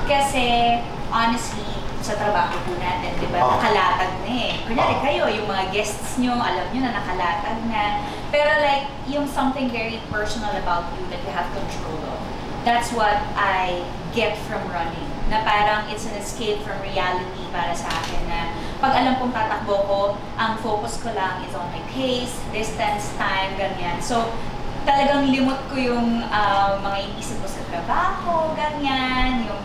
Kasi, honestly, sa trabaho po natin, di ba, nakalatag na eh. Kunyari kayo, yung mga guests nyo, alam nyo na nakalatag na. Pero like, yung something very personal about you that you have control of. That's what I get from running. Na parang it's an escape from reality para sa akin na pag alam kong tatakbo ko, ang focus ko lang is on my pace, distance, time, ganyan. So, talagang limot ko yung mga inisip ko sa trabaho, ganyan, yung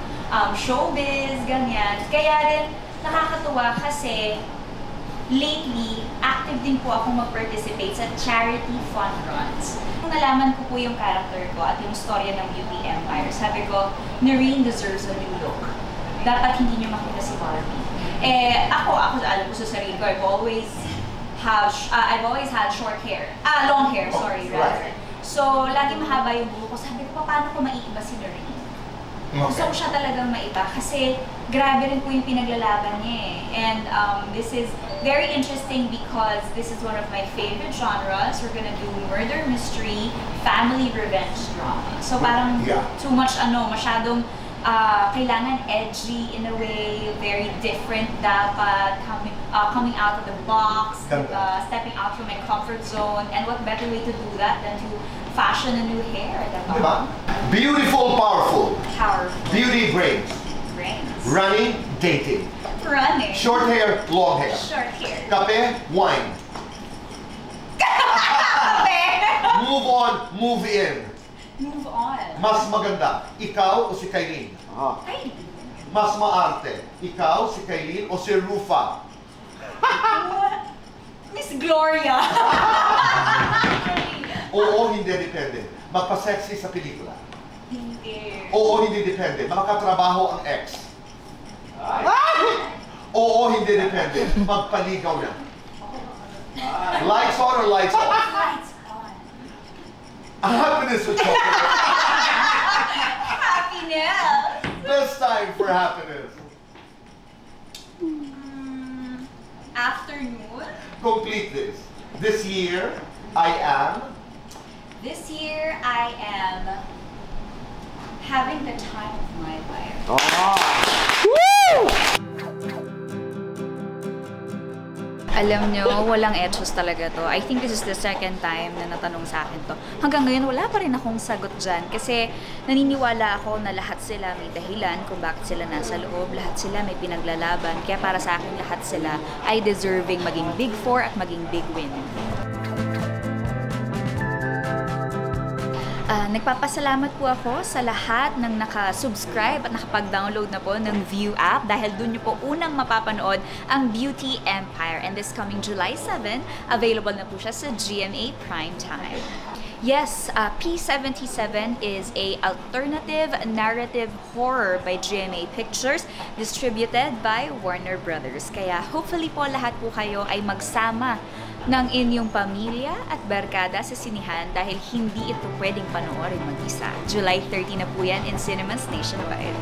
showbiz, ganyan. Kaya rin nakakatuwa kasi lately, active din po ako mag-participate sa charity fun runs. Nung nalaman ko po yung character ko at yung storya ng Beauty Empire, sabi ko, Noreen deserves a new look. Dapat hindi niyo makita si Barbie. Ako alam ko sa sarili ko, I've always had short hair. Long hair, sorry, rather. So, lagi mahaba yung buhok ko. Sabi ko, paano ko maiiba si Noreen? Gusto ko siya talagang maiba kasi grabe rin po yung pinaglalaban niya eh. And this is very interesting because this is one of my favorite genres. We're gonna do murder mystery, family revenge drama. So parang too much masyadong kailangan edgy in a way, very different dapat, coming out of the box, stepping out from my comfort zone. And what better way to do that than to fashion a new hair, diba? Beautiful, powerful. Powerful. Beauty, brains. Brains. Running, dating. Running. Short hair, long hair. Short hair. Kape, wine. Kape! Move on, move in. Move on. Mas maganda, ikaw o si Kailin? Ay. Mas maarte, ikaw, si Kailin o si Rufa? Miss Gloria. Oo, hindi depende. Magpa-sexy sa pelikula. Hindi. Oo, hindi depende. Makatrabaho ang ex. Oo, hindi depende. Magpaligaw na. Lights on or lights off? Lights on. Happiness with chocolate. Happiness. Best time for happiness. Afternoon. Complete this. This year, I am having the time of my life. Alam nyo, walang etchos talaga to. I think this is the second time na natanong sa akin to. Hanggang ngayon, wala pa rin akong sagot dyan. Kasi naniniwala ako na lahat sila may dahilan kung bakit sila nasa loob. Lahat sila may pinaglalaban. Kaya para sa akin, lahat sila ay deserving maging Big Four at maging Big Win. Nagpapasalamat po ako sa lahat ng naka-subscribe at nakapag-download na po ng View app dahil dun nyo po unang mapapanood ang Beauty Empire. And this coming July 7, available na po siya sa GMA Primetime. Yes, P77 is a alternative narrative horror by GMA Pictures, distributed by Warner Brothers. Kaya hopefully po lahat po kayo ay magsama ng inyong pamilya at barkada sa sinihan dahil hindi ito pwedeng panoorin mag-isa. July 30 na po yan in cinemas nationwide.